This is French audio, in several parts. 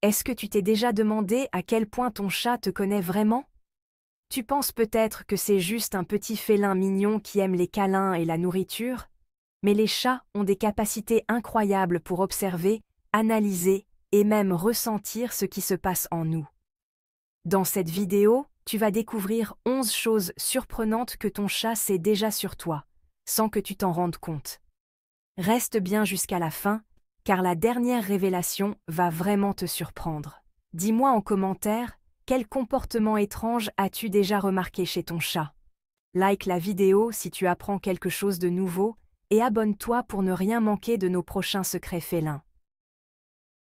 Est-ce que tu t'es déjà demandé à quel point ton chat te connaît vraiment? Tu penses peut-être que c'est juste un petit félin mignon qui aime les câlins et la nourriture, mais les chats ont des capacités incroyables pour observer, analyser et même ressentir ce qui se passe en nous. Dans cette vidéo, tu vas découvrir 11 choses surprenantes que ton chat sait déjà sur toi, sans que tu t'en rendes compte. Reste bien jusqu'à la fin, car la dernière révélation va vraiment te surprendre. Dis-moi en commentaire, quel comportement étrange as-tu déjà remarqué chez ton chat? Like la vidéo si tu apprends quelque chose de nouveau et abonne-toi pour ne rien manquer de nos prochains secrets félins.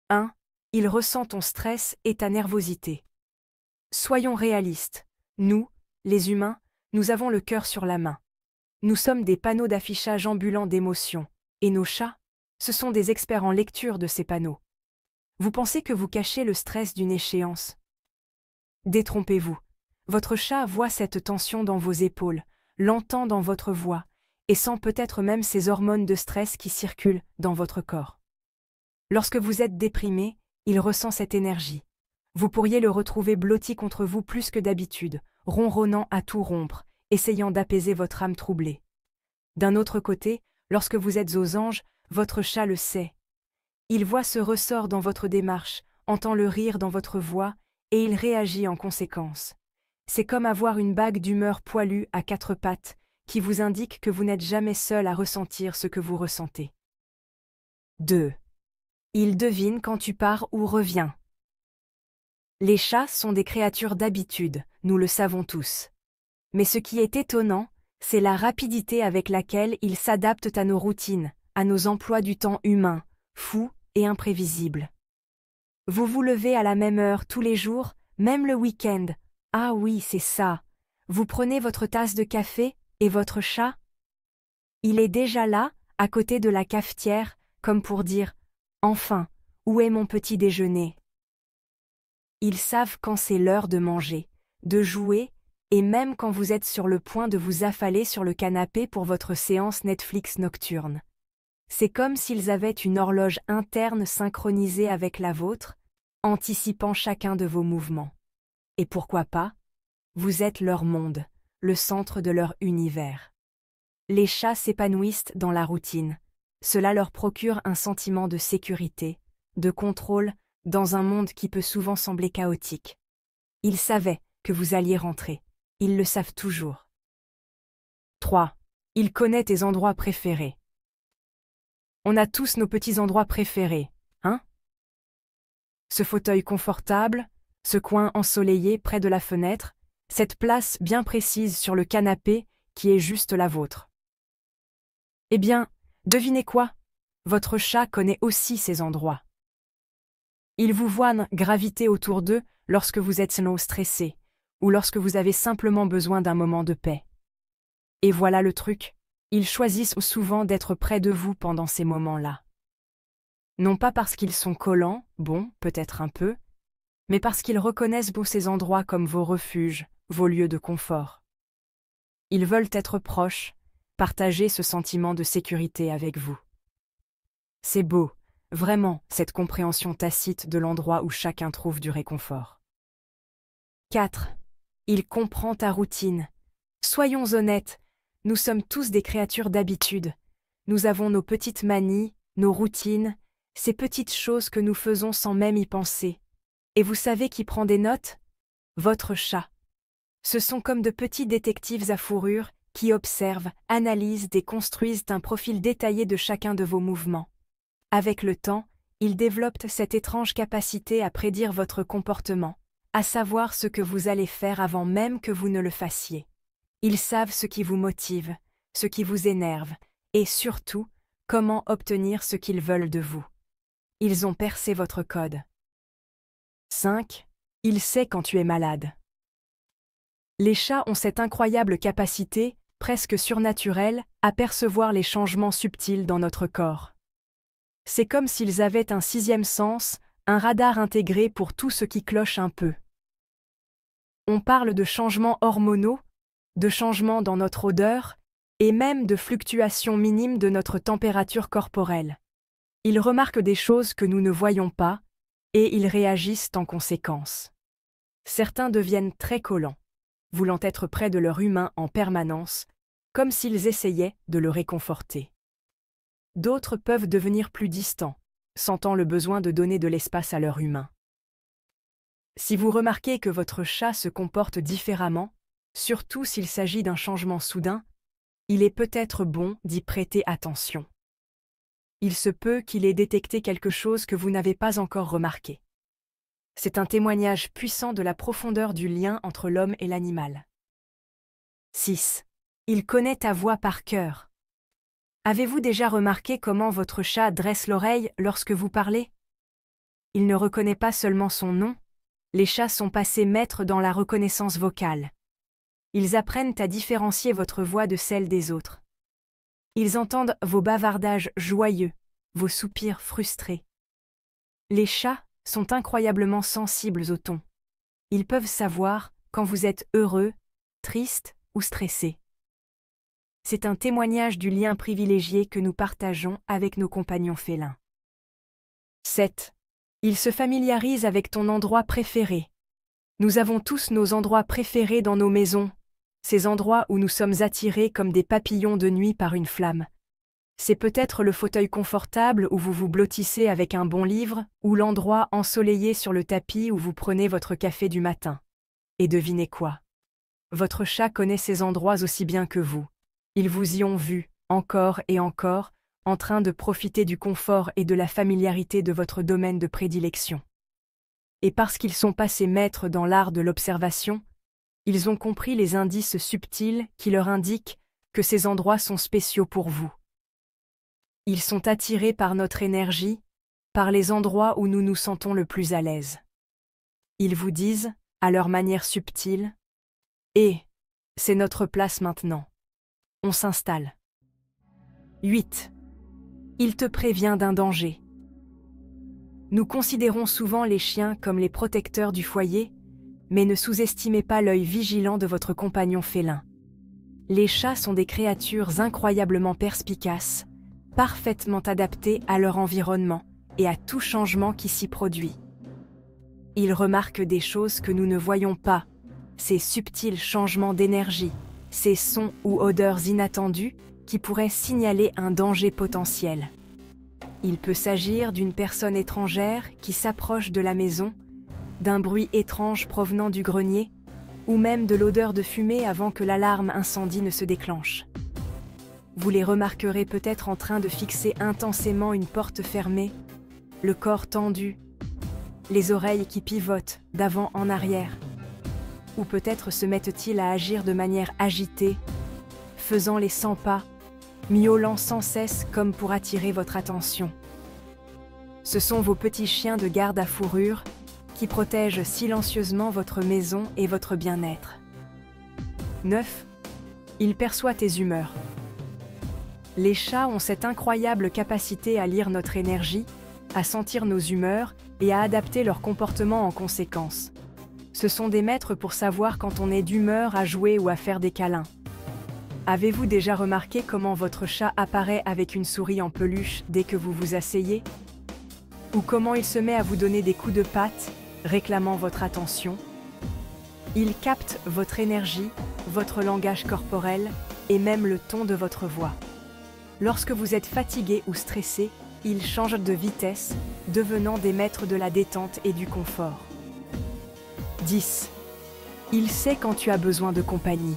1. Il ressent ton stress et ta nervosité. Soyons réalistes. Nous, les humains, nous avons le cœur sur la main. Nous sommes des panneaux d'affichage ambulants d'émotions, et nos chats, ce sont des experts en lecture de ces panneaux. Vous pensez que vous cachez le stress d'une échéance? Détrompez-vous. Votre chat voit cette tension dans vos épaules, l'entend dans votre voix, et sent peut-être même ces hormones de stress qui circulent dans votre corps. Lorsque vous êtes déprimé, il ressent cette énergie. Vous pourriez le retrouver blotti contre vous plus que d'habitude, ronronnant à tout rompre, essayant d'apaiser votre âme troublée. D'un autre côté, lorsque vous êtes aux anges, votre chat le sait. Il voit ce ressort dans votre démarche, entend le rire dans votre voix, et il réagit en conséquence. C'est comme avoir une bague d'humeur poilue à quatre pattes, qui vous indique que vous n'êtes jamais seul à ressentir ce que vous ressentez. 2. Il devine quand tu pars ou reviens. Les chats sont des créatures d'habitude, nous le savons tous. Mais ce qui est étonnant, c'est la rapidité avec laquelle ils s'adaptent à nos routines, à nos emplois du temps humains, fous et imprévisibles. Vous vous levez à la même heure tous les jours, même le week-end. Ah oui, c'est ça. Vous prenez votre tasse de café et votre chat? Il est déjà là, à côté de la cafetière, comme pour dire « Enfin, où est mon petit déjeuner ?» Ils savent quand c'est l'heure de manger, de jouer, et même quand vous êtes sur le point de vous affaler sur le canapé pour votre séance Netflix nocturne. C'est comme s'ils avaient une horloge interne synchronisée avec la vôtre, anticipant chacun de vos mouvements. Et pourquoi pas? Vous êtes leur monde, le centre de leur univers. Les chats s'épanouissent dans la routine. Cela leur procure un sentiment de sécurité, de contrôle, dans un monde qui peut souvent sembler chaotique. Ils savaient que vous alliez rentrer. Ils le savent toujours. 3. Il connaît tes endroits préférés. On a tous nos petits endroits préférés, hein? Ce fauteuil confortable, ce coin ensoleillé près de la fenêtre, cette place bien précise sur le canapé qui est juste la vôtre. Eh bien, devinez quoi? Votre chat connaît aussi ces endroits. Il vous voit graviter autour d'eux lorsque vous êtes stressé, ou lorsque vous avez simplement besoin d'un moment de paix. Et voilà le truc, ils choisissent souvent d'être près de vous pendant ces moments-là. Non pas parce qu'ils sont collants, bon, peut-être un peu, mais parce qu'ils reconnaissent ces endroits comme vos refuges, vos lieux de confort. Ils veulent être proches, partager ce sentiment de sécurité avec vous. C'est beau, vraiment, cette compréhension tacite de l'endroit où chacun trouve du réconfort. 4. Il comprend ta routine. Soyons honnêtes, nous sommes tous des créatures d'habitude. Nous avons nos petites manies, nos routines, ces petites choses que nous faisons sans même y penser. Et vous savez qui prend des notes? Votre chat. Ce sont comme de petits détectives à fourrure qui observent, analysent, déconstruisent un profil détaillé de chacun de vos mouvements. Avec le temps, ils développent cette étrange capacité à prédire votre comportement, à savoir ce que vous allez faire avant même que vous ne le fassiez. Ils savent ce qui vous motive, ce qui vous énerve, et surtout, comment obtenir ce qu'ils veulent de vous. Ils ont percé votre code. 5. Il sait quand tu es malade. Les chats ont cette incroyable capacité, presque surnaturelle, à percevoir les changements subtils dans notre corps. C'est comme s'ils avaient un sixième sens, un radar intégré pour tout ce qui cloche un peu. On parle de changements hormonaux, de changements dans notre odeur, et même de fluctuations minimes de notre température corporelle. Ils remarquent des choses que nous ne voyons pas, et ils réagissent en conséquence. Certains deviennent très collants, voulant être près de leur humain en permanence, comme s'ils essayaient de le réconforter. D'autres peuvent devenir plus distants, sentant le besoin de donner de l'espace à leur humain. Si vous remarquez que votre chat se comporte différemment, surtout s'il s'agit d'un changement soudain, il est peut-être bon d'y prêter attention. Il se peut qu'il ait détecté quelque chose que vous n'avez pas encore remarqué. C'est un témoignage puissant de la profondeur du lien entre l'homme et l'animal. 6. Il connaît ta voix par cœur. Avez-vous déjà remarqué comment votre chat dresse l'oreille lorsque vous parlez? Il ne reconnaît pas seulement son nom, les chats sont passés maîtres dans la reconnaissance vocale. Ils apprennent à différencier votre voix de celle des autres. Ils entendent vos bavardages joyeux, vos soupirs frustrés. Les chats sont incroyablement sensibles au ton. Ils peuvent savoir quand vous êtes heureux, triste ou stressé. C'est un témoignage du lien privilégié que nous partageons avec nos compagnons félins. 7. Il se familiarise avec ton endroit préféré. Nous avons tous nos endroits préférés dans nos maisons, ces endroits où nous sommes attirés comme des papillons de nuit par une flamme. C'est peut-être le fauteuil confortable où vous vous blottissez avec un bon livre, ou l'endroit ensoleillé sur le tapis où vous prenez votre café du matin. Et devinez quoi? Votre chat connaît ces endroits aussi bien que vous. Ils vous y ont vu, encore et encore, en train de profiter du confort et de la familiarité de votre domaine de prédilection. Et parce qu'ils sont passés maîtres dans l'art de l'observation, ils ont compris les indices subtils qui leur indiquent que ces endroits sont spéciaux pour vous. Ils sont attirés par notre énergie, par les endroits où nous nous sentons le plus à l'aise. Ils vous disent, à leur manière subtile, « Et, c'est notre place maintenant. On s'installe. » 8. Il te prévient d'un danger. Nous considérons souvent les chiens comme les protecteurs du foyer, mais ne sous-estimez pas l'œil vigilant de votre compagnon félin. Les chats sont des créatures incroyablement perspicaces, parfaitement adaptées à leur environnement et à tout changement qui s'y produit. Ils remarquent des choses que nous ne voyons pas, ces subtils changements d'énergie, ces sons ou odeurs inattendus qui pourraient signaler un danger potentiel. Il peut s'agir d'une personne étrangère qui s'approche de la maison, d'un bruit étrange provenant du grenier, ou même de l'odeur de fumée avant que l'alarme incendie ne se déclenche. Vous les remarquerez peut-être en train de fixer intensément une porte fermée, le corps tendu, les oreilles qui pivotent d'avant en arrière. Ou peut-être se mettent-ils à agir de manière agitée, faisant les 100 pas, miaulant sans cesse comme pour attirer votre attention. Ce sont vos petits chiens de garde à fourrure qui protègent silencieusement votre maison et votre bien-être. 9. Il perçoit tes humeurs. Les chats ont cette incroyable capacité à lire notre énergie, à sentir nos humeurs et à adapter leur comportement en conséquence. Ce sont des maîtres pour savoir quand on est d'humeur à jouer ou à faire des câlins. Avez-vous déjà remarqué comment votre chat apparaît avec une souris en peluche dès que vous vous asseyez? Ou comment il se met à vous donner des coups de patte, réclamant votre attention? Il capte votre énergie, votre langage corporel et même le ton de votre voix. Lorsque vous êtes fatigué ou stressé, ils changent de vitesse, devenant des maîtres de la détente et du confort. 10. Il sait quand tu as besoin de compagnie.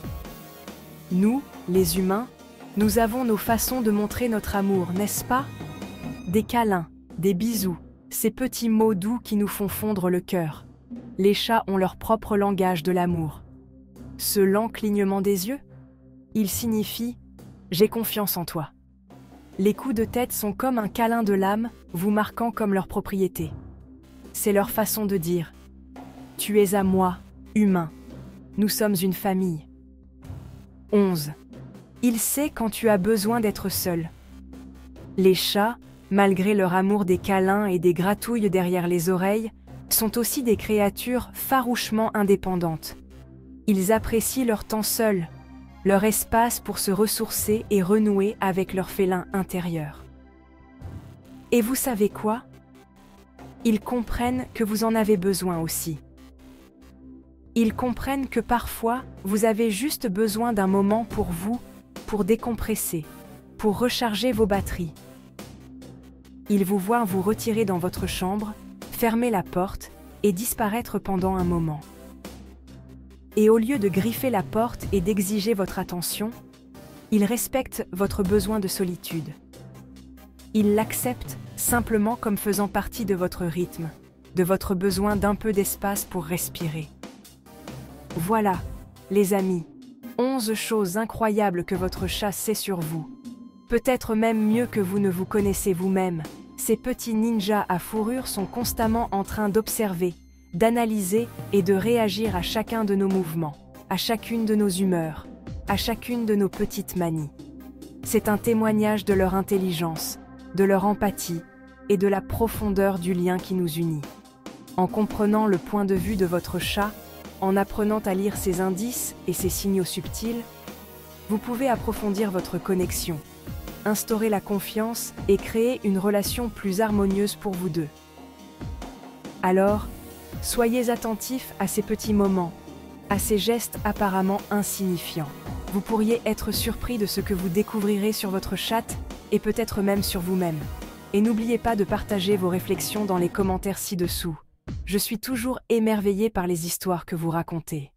Nous, les humains, nous avons nos façons de montrer notre amour, n'est-ce pas? Des câlins, des bisous, ces petits mots doux qui nous font fondre le cœur. Les chats ont leur propre langage de l'amour. Ce lent clignement des yeux, il signifie « j'ai confiance en toi ». Les coups de tête sont comme un câlin de l'âme, vous marquant comme leur propriété. C'est leur façon de dire « tu es à moi, humain, nous sommes une famille ». 11. Il sait quand tu as besoin d'être seul. Les chats, malgré leur amour des câlins et des gratouilles derrière les oreilles, sont aussi des créatures farouchement indépendantes. Ils apprécient leur temps seul, leur espace pour se ressourcer et renouer avec leur félin intérieur. Et vous savez quoi? Ils comprennent que vous en avez besoin aussi. Ils comprennent que parfois, vous avez juste besoin d'un moment pour vous, pour décompresser, pour recharger vos batteries. Ils vous voient vous retirer dans votre chambre, fermer la porte et disparaître pendant un moment. Et au lieu de griffer la porte et d'exiger votre attention, ils respectent votre besoin de solitude. Ils l'acceptent simplement comme faisant partie de votre rythme, de votre besoin d'un peu d'espace pour respirer. Voilà, les amis, 11 choses incroyables que votre chat sait sur vous. Peut-être même mieux que vous ne vous connaissez vous-même. Ces petits ninjas à fourrure sont constamment en train d'observer, d'analyser et de réagir à chacun de nos mouvements, à chacune de nos humeurs, à chacune de nos petites manies. C'est un témoignage de leur intelligence, de leur empathie et de la profondeur du lien qui nous unit. En comprenant le point de vue de votre chat, en apprenant à lire ses indices et ses signaux subtils, vous pouvez approfondir votre connexion, instaurer la confiance et créer une relation plus harmonieuse pour vous deux. Alors, soyez attentifs à ces petits moments, à ces gestes apparemment insignifiants. Vous pourriez être surpris de ce que vous découvrirez sur votre chat et peut-être même sur vous-même. Et n'oubliez pas de partager vos réflexions dans les commentaires ci-dessous. Je suis toujours émerveillée par les histoires que vous racontez.